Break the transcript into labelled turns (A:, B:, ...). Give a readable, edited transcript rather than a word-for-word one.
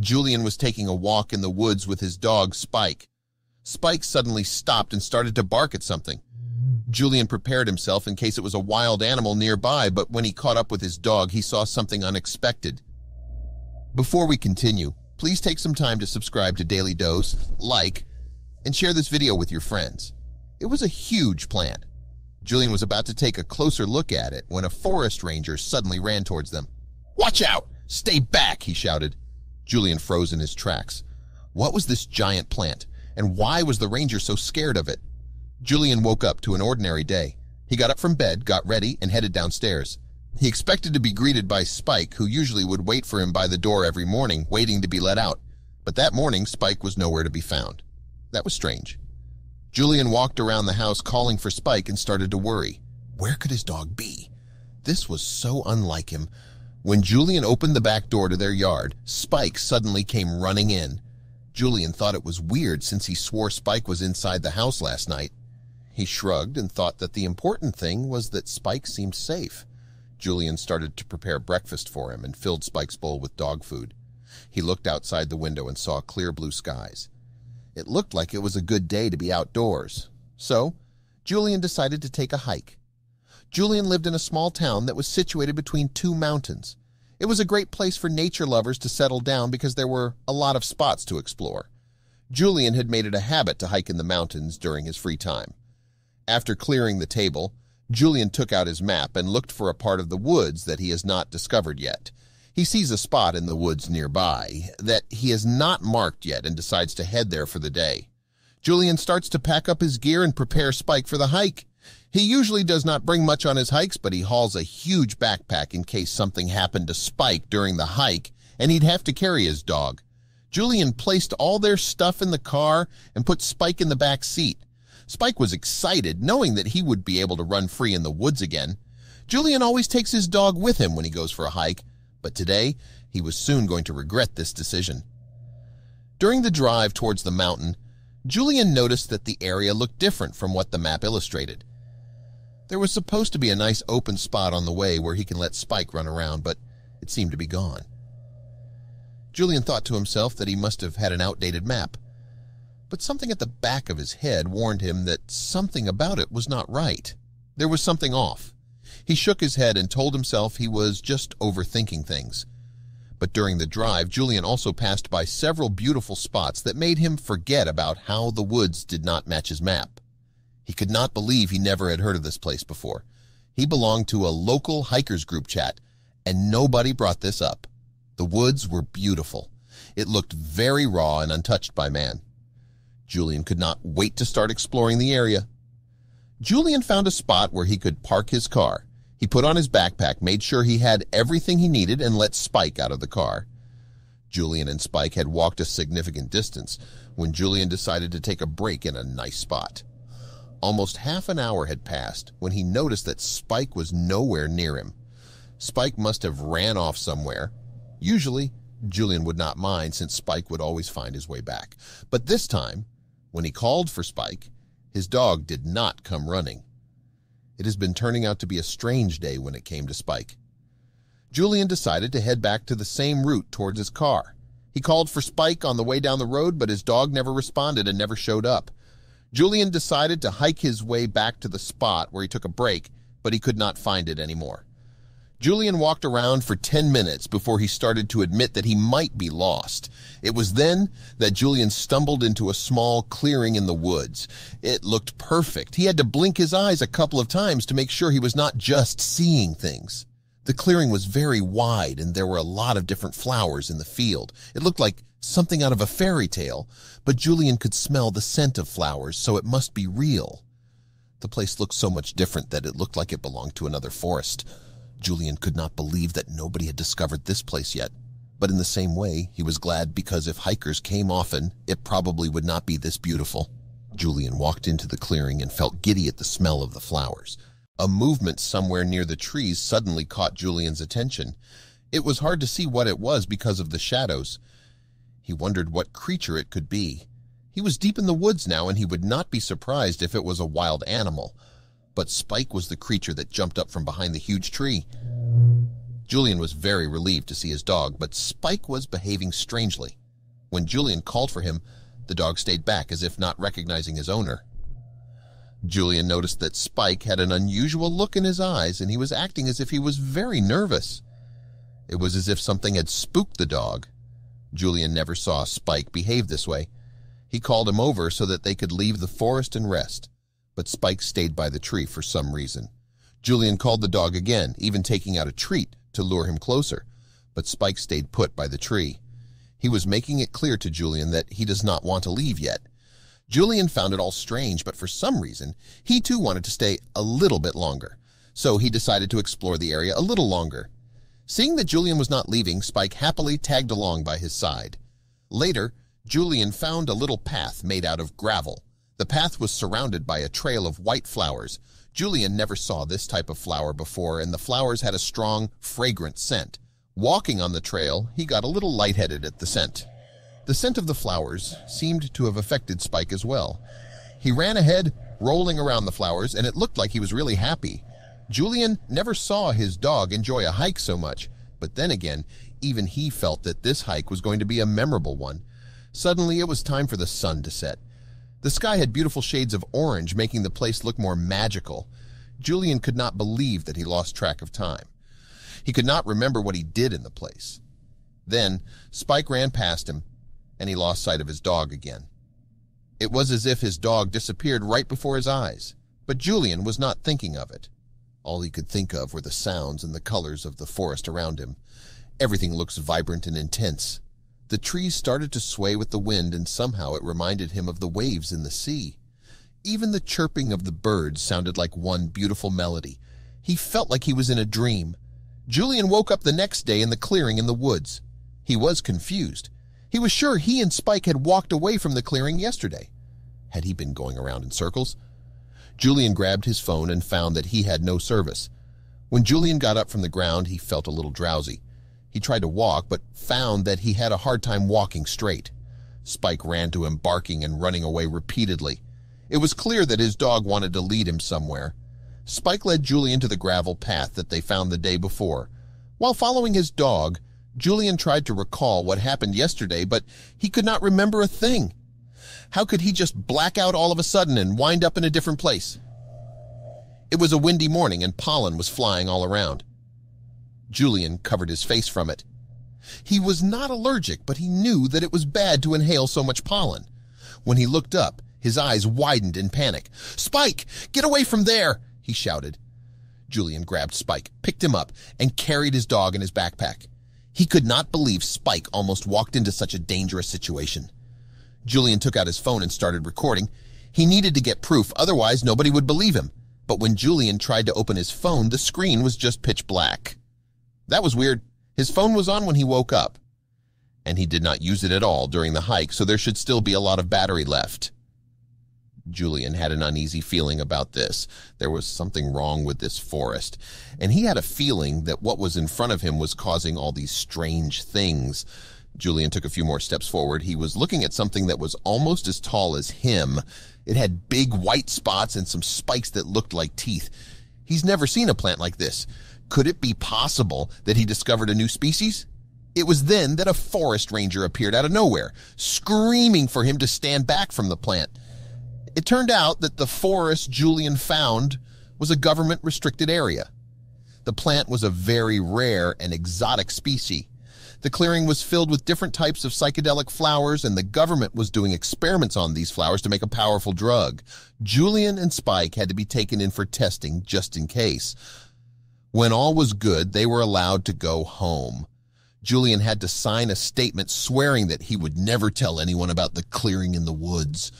A: Julian was taking a walk in the woods with his dog, Spike. Spike suddenly stopped and started to bark at something. Julian prepared himself in case it was a wild animal nearby, but when he caught up with his dog, he saw something unexpected. Before we continue, please take some time to subscribe to Dailydose, like, and share this video with your friends. It was a huge plant. Julian was about to take a closer look at it when a forest ranger suddenly ran towards them. "Watch out! Stay back!" he shouted. Julian froze in his tracks. What was this giant plant, and why was the ranger so scared of it? Julian woke up to an ordinary day. He got up from bed, got ready, and headed downstairs. He expected to be greeted by Spike, who usually would wait for him by the door every morning, waiting to be let out. But that morning, Spike was nowhere to be found. That was strange. Julian walked around the house calling for Spike and started to worry. Where could his dog be? This was so unlike him. When Julian opened the back door to their yard, Spike suddenly came running in. Julian thought it was weird since he swore Spike was inside the house last night. He shrugged and thought that the important thing was that Spike seemed safe. Julian started to prepare breakfast for him and filled Spike's bowl with dog food. He looked outside the window and saw clear blue skies. It looked like it was a good day to be outdoors. So, Julian decided to take a hike. Julian lived in a small town that was situated between two mountains. It was a great place for nature lovers to settle down because there were a lot of spots to explore. Julian had made it a habit to hike in the mountains during his free time. After clearing the table, Julian took out his map and looked for a part of the woods that he has not discovered yet. He sees a spot in the woods nearby that he has not marked yet and decides to head there for the day. Julian starts to pack up his gear and prepare Spike for the hike. He usually does not bring much on his hikes, but he hauls a huge backpack in case something happened to Spike during the hike and he'd have to carry his dog. Julian placed all their stuff in the car and put Spike in the back seat. Spike was excited, knowing that he would be able to run free in the woods again. Julian always takes his dog with him when he goes for a hike, but today he was soon going to regret this decision. During the drive towards the mountain, Julian noticed that the area looked different from what the map illustrated. There was supposed to be a nice open spot on the way where he can let Spike run around, but it seemed to be gone. Julian thought to himself that he must have had an outdated map, but something at the back of his head warned him that something about it was not right. There was something off. He shook his head and told himself he was just overthinking things. But during the drive, Julian also passed by several beautiful spots that made him forget about how the woods did not match his map. He could not believe he never had heard of this place before. He belonged to a local hikers group chat, and nobody brought this up. The woods were beautiful. It looked very raw and untouched by man. Julian could not wait to start exploring the area. Julian found a spot where he could park his car. He put on his backpack, made sure he had everything he needed, and let Spike out of the car. Julian and Spike had walked a significant distance when Julian decided to take a break in a nice spot. Almost half an hour had passed when he noticed that Spike was nowhere near him. Spike must have ran off somewhere. Usually, Julian would not mind since Spike would always find his way back. But this time, when he called for Spike, his dog did not come running. It has been turning out to be a strange day when it came to Spike. Julian decided to head back to the same route towards his car. He called for Spike on the way down the road, but his dog never responded and never showed up. Julian decided to hike his way back to the spot where he took a break, but he could not find it anymore. Julian walked around for 10 minutes before he started to admit that he might be lost. It was then that Julian stumbled into a small clearing in the woods. It looked perfect. He had to blink his eyes a couple of times to make sure he was not just seeing things. The clearing was very wide, and there were a lot of different flowers in the field. It looked like something out of a fairy tale, but Julian could smell the scent of flowers, so it must be real. The place looked so much different that it looked like it belonged to another forest. Julian could not believe that nobody had discovered this place yet. But in the same way, he was glad because if hikers came often, it probably would not be this beautiful. Julian walked into the clearing and felt giddy at the smell of the flowers. A movement somewhere near the trees suddenly caught Julian's attention. It was hard to see what it was because of the shadows. He wondered what creature it could be. He was deep in the woods now, and he would not be surprised if it was a wild animal. But Spike was the creature that jumped up from behind the huge tree. Julian was very relieved to see his dog, but Spike was behaving strangely. When Julian called for him, the dog stayed back as if not recognizing his owner. Julian noticed that Spike had an unusual look in his eyes, and he was acting as if he was very nervous. It was as if something had spooked the dog. Julian never saw Spike behave this way. He called him over so that they could leave the forest and rest, but Spike stayed by the tree for some reason. Julian called the dog again, even taking out a treat to lure him closer, but Spike stayed put by the tree. He was making it clear to Julian that he does not want to leave yet. Julian found it all strange, but for some reason, he too wanted to stay a little bit longer, so he decided to explore the area a little longer. Seeing that Julian was not leaving, Spike happily tagged along by his side. Later, Julian found a little path made out of gravel. The path was surrounded by a trail of white flowers. Julian never saw this type of flower before, and the flowers had a strong, fragrant scent. Walking on the trail, he got a little lightheaded at the scent. The scent of the flowers seemed to have affected Spike as well. He ran ahead, rolling around the flowers, and it looked like he was really happy. Julian never saw his dog enjoy a hike so much, but then again, even he felt that this hike was going to be a memorable one. Suddenly, it was time for the sun to set. The sky had beautiful shades of orange, making the place look more magical. Julian could not believe that he lost track of time. He could not remember what he did in the place. Then, Spike ran past him, and he lost sight of his dog again. It was as if his dog disappeared right before his eyes, but Julian was not thinking of it. All he could think of were the sounds and the colors of the forest around him. Everything looks vibrant and intense. The trees started to sway with the wind, and somehow it reminded him of the waves in the sea. Even the chirping of the birds sounded like one beautiful melody. He felt like he was in a dream. Julian woke up the next day in the clearing in the woods. He was confused. He was sure he and Spike had walked away from the clearing yesterday. Had he been going around in circles? Julian grabbed his phone and found that he had no service. When Julian got up from the ground, he felt a little drowsy. He tried to walk, but found that he had a hard time walking straight. Spike ran to him, barking and running away repeatedly. It was clear that his dog wanted to lead him somewhere. Spike led Julian to the gravel path that they found the day before. While following his dog, Julian tried to recall what happened yesterday, but he could not remember a thing. How could he just black out all of a sudden and wind up in a different place? It was a windy morning and pollen was flying all around. Julian covered his face from it. He was not allergic, but he knew that it was bad to inhale so much pollen. When he looked up, his eyes widened in panic. "Spike, get away from there!" he shouted. Julian grabbed Spike, picked him up, and carried his dog in his backpack. He could not believe Spike almost walked into such a dangerous situation. Julian took out his phone and started recording. He needed to get proof, otherwise nobody would believe him. But when Julian tried to open his phone, the screen was just pitch black. That was weird. His phone was on when he woke up, and he did not use it at all during the hike, so there should still be a lot of battery left. Julian had an uneasy feeling about this. There was something wrong with this forest, and he had a feeling that what was in front of him was causing all these strange things. Julian took a few more steps forward. He was looking at something that was almost as tall as him. It had big white spots and some spikes that looked like teeth. He's never seen a plant like this. Could it be possible that he discovered a new species? It was then that a forest ranger appeared out of nowhere, screaming for him to stand back from the plant. It turned out that the forest Julian found was a government-restricted area. The plant was a very rare and exotic species. The clearing was filled with different types of psychedelic flowers, and the government was doing experiments on these flowers to make a powerful drug. Julian and Spike had to be taken in for testing just in case. When all was good, they were allowed to go home. Julian had to sign a statement swearing that he would never tell anyone about the clearing in the woods.